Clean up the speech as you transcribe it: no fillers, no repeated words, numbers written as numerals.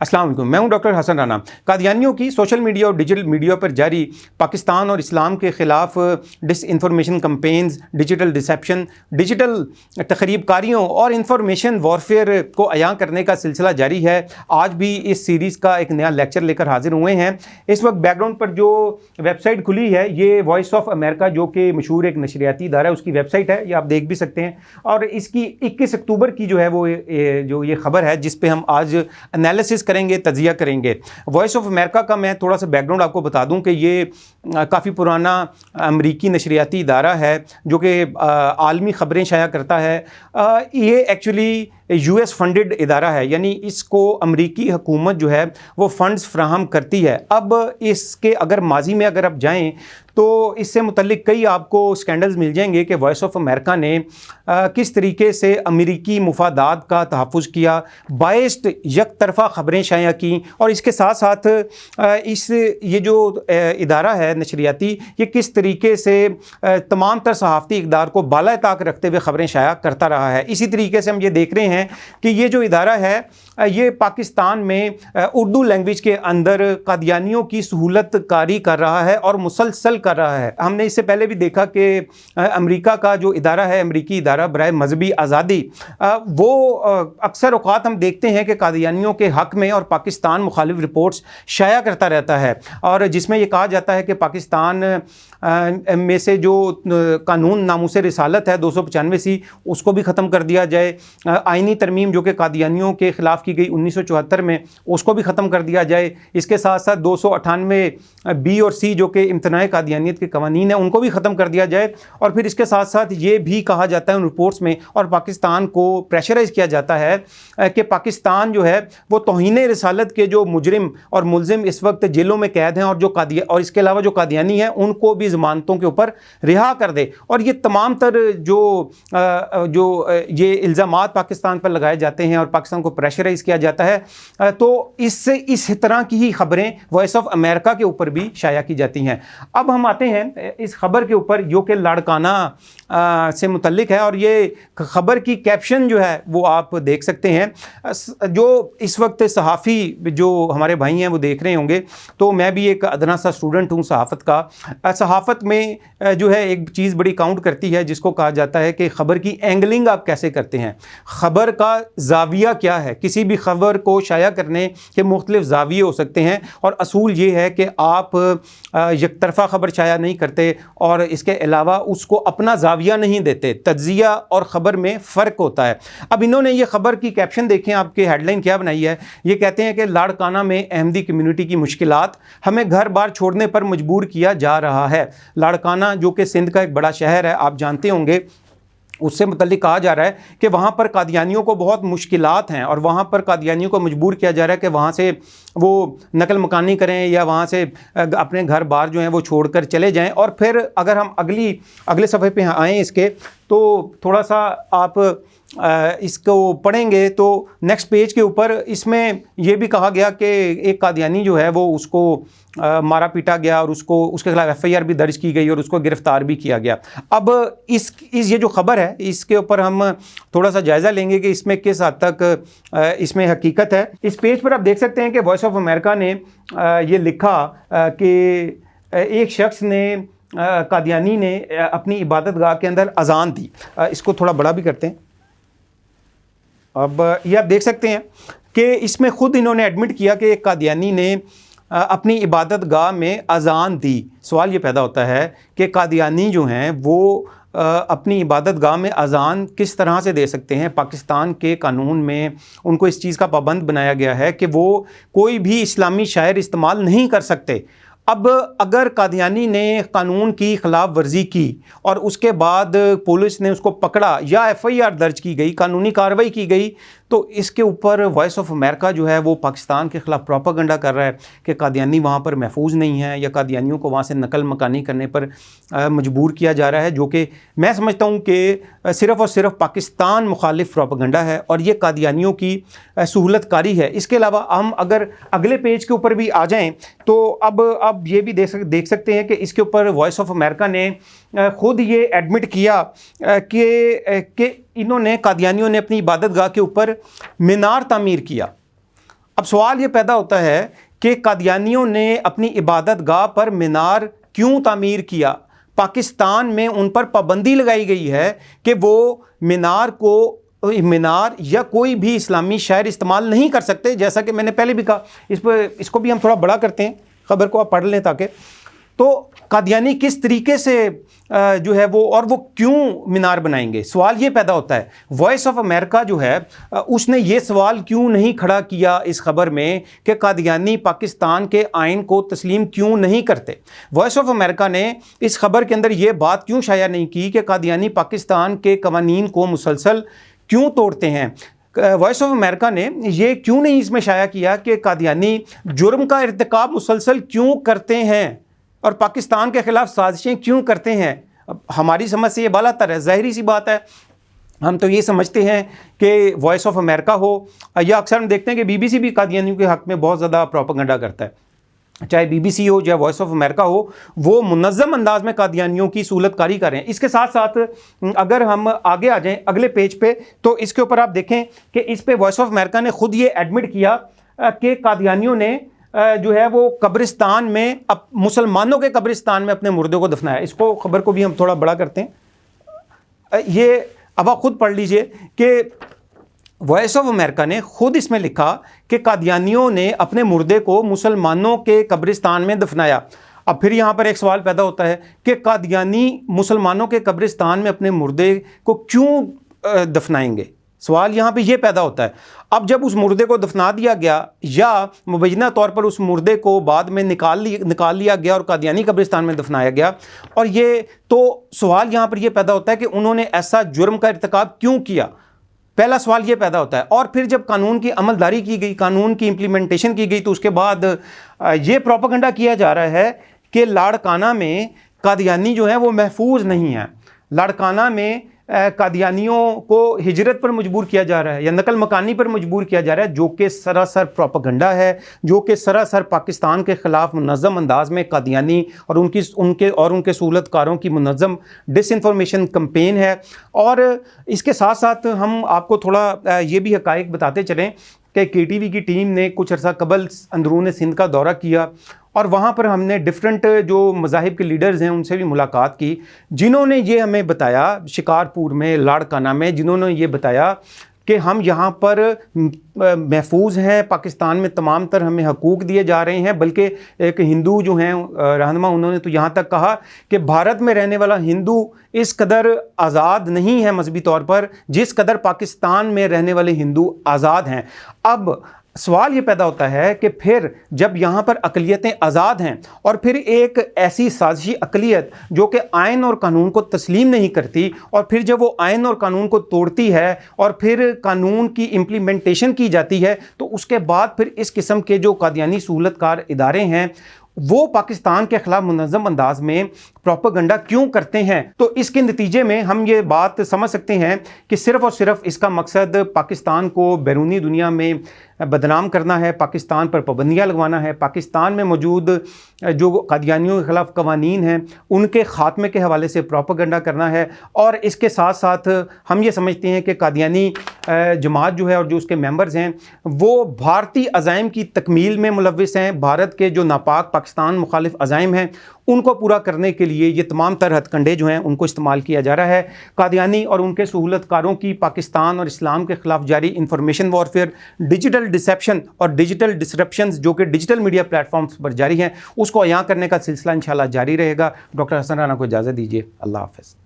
अस्सलाम वालेकुम, मैं हूं डॉक्टर हसन राना। कादियानियों की सोशल मीडिया और डिजिटल मीडिया पर जारी पाकिस्तान और इस्लाम के ख़िलाफ़ disinformation campaigns, digital deception, digital तखरीबकारियों और इंफॉर्मेशन वॉरफेयर को अयां करने का सिलसिला जारी है। आज भी इस सीरीज़ का एक नया लेक्चर लेकर हाजिर हुए हैं। इस वक्त बैकग्राउंड पर जो वेबसाइट खुली है ये वॉइस ऑफ अमेरिका, जो कि मशहूर एक नशरियाती इदारा है, उसकी वेबसाइट है, ये आप देख भी सकते हैं। और इसकी 21 अक्टूबर की जो है वो ये खबर है जिस पे हम आज एनालिसिस करेंगे, तजिया करेंगे। वॉइस ऑफ अमेरिका का मैं थोड़ा सा बैकग्राउंड आपको बता दूं कि ये काफ़ी पुराना अमरीकी नशरियाती इदारा है जो कि आलमी ख़बरें शाया करता है। ये एक्चुअली US फंडेड इदारा है, यानी इसको अमरीकी हुकूमत जो है वो फ़ंड्स फ्राहम करती है। अब इसके अगर माजी में अगर आप जाएँ तो इससे मुतल्लिक कई आपको स्कैंडल्स मिल जाएंगे कि वॉइस ऑफ अमेरिका ने किस तरीके से अमरीकी मुफादात का तहफ़्फ़ुज़ किया, बायस्ड एक तरफ़ा ख़बरें शाया की, और इसके साथ साथ ये जो इदारा है नशरियाती, ये किस तरीके से तमाम तर सहाफ़ती इक़दार को बाला ताक रखते हुए ख़बरें शाया करता रहा है। इसी तरीके से हम ये देख रहे हैं कि ये जो इदारा है ये पाकिस्तान में उर्दू लैंग्वेज के अंदर कादियानियों की सहूलत कारी कर रहा है और मुसलसल कर रहा है। हमने इससे पहले भी देखा कि अमेरिका का जो इदारा है, अमेरिकी इदारा बराए मजहबी आज़ादी, वो अक्सर औक़ात हम देखते हैं कि कादियानियों के हक़ में और पाकिस्तान मुखालिफ रिपोर्ट्स शाया करता रहता है, और जिसमें ये कहा जाता है कि पाकिस्तान में से जो कानून नामूस रिसालत है 295C, उसको भी ख़त्म कर दिया जाए। आइनी तरमीम जो कि कादियानियों के ख़िलाफ़ की गई 1974 में, उसको भी ख़त्म कर दिया जाए। इसके साथ साथ 298B और C जो कि इम्तनाए कादियानियत के कवानीन हैं, उनको भी ख़त्म कर दिया जाए। और फिर इसके साथ साथ ये भी कहा जाता है उन रिपोर्ट्स में, और पाकिस्तान को प्रेशराइज़ किया जाता है कि पाकिस्तान जो है वो तौहीन रिसालत के जो मुजरिम और मुलजिम इस वक्त जेलों में कैद हैं, और इसके अलावा जो कादियानी हैं उनको भी ज़मानतों के ऊपर रिहा कर दे। और ये तमाम तर जो ये इल्ज़ामात पाकिस्तान पर लगाए जाते हैं और पाकिस्तान को प्रेशराइज़ किया जाता है, तो इस तरह की ही खबरें वॉइस ऑफ अमेरिका के ऊपर भी शाया की जाती हैं। अब हम आते हैं इस खबर के ऊपर जो कि लाड़काना से मुतल्लिक है, और ये खबर की कैप्शन जो है वो आप देख सकते हैं। जो इस वक्त सहाफ़ी जो हमारे भाई हैं वो देख रहे होंगे, तो मैं भी एक अदना सा स्टूडेंट हूँ सहाफ़त का। सहाफ़त में जो है एक चीज़ बड़ी काउंट करती है जिसको कहा जाता है कि ख़बर की एंगलिंग आप कैसे करते हैं, ख़बर का ज़ाविया क्या है। किसी भी ख़बर को शाया करने के मुख्तलिफ़ ज़ाविये हो सकते हैं, और असूल ये है कि आप एक तरफ़ा ख़बर शाया नहीं करते, और इसके अलावा उसको अपना ज़ाविया नहीं देते। तज्ज़िया और ख़बर में फ़र्क होता है। अब इन्होंने ये ख़बर की कैप्शन देखें, आपके हेडलाइन क्या बनाई है। ये कहते हैं कि लाड़काना में अहमदी कम्यूनिटी की मुश्किलात, हमें घर बार छोड़ने पर मजबूर किया जा रहा है। लाड़काना जो कि सिंध का एक बड़ा शहर है, आप जानते होंगे, उससे मुतल्लिक कहा जा रहा है कि वहाँ पर कादियानियों को बहुत मुश्किलात हैं, और वहाँ पर कादियानियों को मजबूर किया जा रहा है कि वहाँ से वो नकल मकानी करें या वहाँ से अपने घर बार जो हैं वो छोड़कर चले जाएं। और फिर अगर हम अगले सफ़े पे आएँ इसके, तो थोड़ा सा आप इसको पढ़ेंगे तो नेक्स्ट पेज के ऊपर इसमें यह भी कहा गया कि एक कादियानी जो है वो उसको मारा पीटा गया, और उसके खिलाफ FIR भी दर्ज की गई और उसको गिरफ़्तार भी किया गया। अब ये जो ख़बर है इसके ऊपर हम थोड़ा सा जायज़ा लेंगे कि इसमें किस हद तक इसमें हकीकत है। इस पेज पर आप देख सकते हैं कि वॉइस ऑफ अमेरिका ने ये लिखा कि एक शख्स ने, कादियानी ने अपनी इबादतगाह के अंदर अज़ान दी। इसको थोड़ा बड़ा भी करते हैं। अब ये आप देख सकते हैं कि इसमें ख़ुद इन्होंने एडमिट किया कि एक कादियानी ने अपनी इबादत गाह में अज़ान दी। सवाल ये पैदा होता है कि कादियानी जो हैं वो अपनी इबादत गाह में अज़ान किस तरह से दे सकते हैं। पाकिस्तान के कानून में उनको इस चीज़ का पाबंद बनाया गया है कि वो कोई भी इस्लामी शायर इस्तेमाल नहीं कर सकते। अब अगर कादियानी ने कानून की ख़िलाफ़ वर्जी की और उसके बाद पुलिस ने उसको पकड़ा या FIR दर्ज की गई, कानूनी कार्रवाई की गई, तो इसके ऊपर वॉइस ऑफ अमेरिका जो है वो पाकिस्तान के ख़िलाफ़ प्रोपेगेंडा कर रहा है कि कादियानी वहाँ पर महफूज नहीं है, या कादियानियों को वहाँ से नकल मकानी करने पर मजबूर किया जा रहा है, जो कि मैं समझता हूँ कि सिर्फ़ और सिर्फ पाकिस्तान मुखालिफ प्रोपेगेंडा है, और ये कादियानियों की सहूलत कारी है। इसके अलावा हम अगर अगले पेज के ऊपर भी आ जाएँ तो अब ये भी देख सकते हैं कि इसके ऊपर वॉइस ऑफ अमेरिका ने ख़ुद ये एडमिट किया कि इन्होंने, कादियानियों ने अपनी इबादत गाह के ऊपर मीनार तामीर किया। अब सवाल ये पैदा होता है कि कादियानियों ने अपनी इबादत गाह पर मीनार क्यों तामीर किया। पाकिस्तान में उन पर पाबंदी लगाई गई है कि वो मीनार या कोई भी इस्लामी शायर इस्तेमाल नहीं कर सकते। जैसा कि मैंने पहले भी कहा, इसको भी हम थोड़ा बड़ा करते हैं, ख़बर को आप पढ़ लें ताकि। तो कादियानी किस तरीके से जो है वो क्यों मीनार बनाएंगे, सवाल ये पैदा होता है। वॉइस ऑफ अमेरिका जो है उसने ये सवाल क्यों नहीं खड़ा किया इस खबर में कि कादियानी पाकिस्तान के आइन को तस्लीम क्यों नहीं करते। वॉइस ऑफ अमेरिका ने इस खबर के अंदर ये बात क्यों शाया नहीं की कि कादियानी पाकिस्तान के कवानीन को मुसलसल क्यों तोड़ते हैं। वॉइस ऑफ अमेरिका ने ये क्यों नहीं इसमें शाया किया कि कादियानी जुर्म का इर्तिकाब मुसलसल क्यों करते हैं और पाकिस्तान के ख़िलाफ़ साजिशें क्यों करते हैं। अब हमारी समझ से ये बालातर है, ज़ाहिरी सी बात है। हम तो ये समझते हैं कि वॉइस ऑफ अमेरिका हो या अक्सर हम देखते हैं कि BBC भी कादियानियों के हक़ में बहुत ज़्यादा प्रोपेगेंडा करता है। चाहे BBC हो या वॉइस ऑफ अमेरिका हो, वो मुनज़्ज़म अंदाज में कादियानियों की सूलतकारी कर रहे हैं। इसके साथ साथ अगर हम आगे आ जाएं अगले पेज पे, तो इसके ऊपर आप देखें कि इस पे वॉइस ऑफ अमेरिका ने ख़ुद ये एडमिट किया कि कादियानियों ने जो है वो कब्रिस्तान में, अब मुसलमानों के कब्रिस्तान में अपने मुर्दे को दफनाया। इसको खबर को भी हम थोड़ा बड़ा करते हैं। ये अब आप ख़ुद पढ़ लीजिए कि वॉइस ऑफ अमेरिका ने ख़ुद इसमें लिखा कि कादियानियों ने अपने मुर्दे को मुसलमानों के कब्रिस्तान में दफनाया। अब फिर यहाँ पर एक सवाल पैदा होता है कि कादियानी मुसलमानों के कब्रिस्तान में अपने मुर्दे को क्यों दफनाएंगे। सवाल यहाँ पे ये पैदा होता है। अब जब उस मुर्दे को दफना दिया गया या मुबैना तौर पर उस मुर्दे को बाद में निकाल लिया गया और कादियानी कब्रिस्तान में दफनाया गया, और ये तो सवाल यहाँ पर ये पैदा होता है कि उन्होंने ऐसा जुर्म का इर्तिकाब क्यों किया। पहला सवाल ये पैदा होता है। और फिर जब कानून की अमलदारी की गई, कानून की इम्प्लीमेंटेशन की गई, तो उसके बाद ये प्रोपेगेंडा किया जा रहा है कि लाड़काना में कादियानी जो है वो महफूज नहीं है। लाड़काना में कादियानियों को हिजरत पर मजबूर किया जा रहा है या नकल मकानी पर मजबूर किया जा रहा है, जो कि सरासर प्रोपेगेंडा है, जो कि सरासर पाकिस्तान के ख़िलाफ़ मुनज़्ज़म अंदाज में कादियानी और उनके सहूलतकारों की मुनज़्ज़म डिसइंफॉर्मेशन कैंपेन है। और इसके साथ साथ हम आपको थोड़ा ये भी हक़ाइक़ बताते चलें कि KTV की टीम ने कुछ अर्सा कबल अंदरून सिंध का दौरा किया और वहाँ पर हमने डिफरेंट जो मज़ाहिब के लीडर्स हैं उनसे भी मुलाकात की, जिन्होंने ये हमें बताया, शिकारपुर में, लाड़काना में, जिन्होंने ये बताया कि हम यहाँ पर महफूज हैं, पाकिस्तान में तमाम तर हमें हकूक़ दिए जा रहे हैं। बल्कि एक हिंदू जो हैं रहनुमा, उन्होंने तो यहाँ तक कहा कि भारत में रहने वाला हिंदू इस कदर आज़ाद नहीं है मजहबी तौर पर जिस कदर पाकिस्तान में रहने वाले हिंदू आज़ाद हैं। अब सवाल ये पैदा होता है कि फिर जब यहाँ पर अक़लियतें आज़ाद हैं और फिर एक ऐसी साजिशी अक़लियत जो कि आइन और कानून को तस्लीम नहीं करती, और फिर जब वो आइन और कानून को तोड़ती है और फिर कानून की इम्प्लीमेंटेशन की जाती है, तो उसके बाद फिर इस किस्म के जो कादियानी सहूलतकार इदारे हैं वो पाकिस्तान के ख़िलाफ़ मुनज़्ज़म अंदाज में प्रोपेगेंडा क्यों करते हैं। तो इसके नतीजे में हम ये बात समझ सकते हैं कि सिर्फ़ और सिर्फ इसका मकसद पाकिस्तान को बैरूनी दुनिया में बदनाम करना है, पाकिस्तान पर पाबंदियाँ लगवाना है, पाकिस्तान में मौजूद जो कादियानियों के ख़िलाफ़ कवानीन हैं उनके ख़ात्मे के हवाले से प्रोपेगेंडा करना है। और इसके साथ साथ हम ये समझते हैं कि कादियानी जमात जो है और जो उसके मेंबर्स हैं वो भारतीय अज़ाइम की तकमील में मुलव्विस हैं। भारत के जो नापाक पाकिस्तान मुखालिफ अज़ाइम हैं उनको पूरा करने के लिए ये तमाम तर हथकंडे जो हैं उनको इस्तेमाल किया जा रहा है। कादियानी और उनके सहूलतकारों की पाकिस्तान और इस्लाम के ख़िलाफ़ जारी इंफॉर्मेशन वॉरफेयर, डिजिटल डिसेप्शन और डिजिटल डिसरप्शंस जो कि डिजिटल मीडिया प्लेटफॉर्म्स पर जारी हैं, उसको अयां करने का सिलसिला इंशाल्लाह जारी रहेगा। डॉक्टर हसन राना को इजाज़त दीजिए। अल्लाह हाफ़िज़।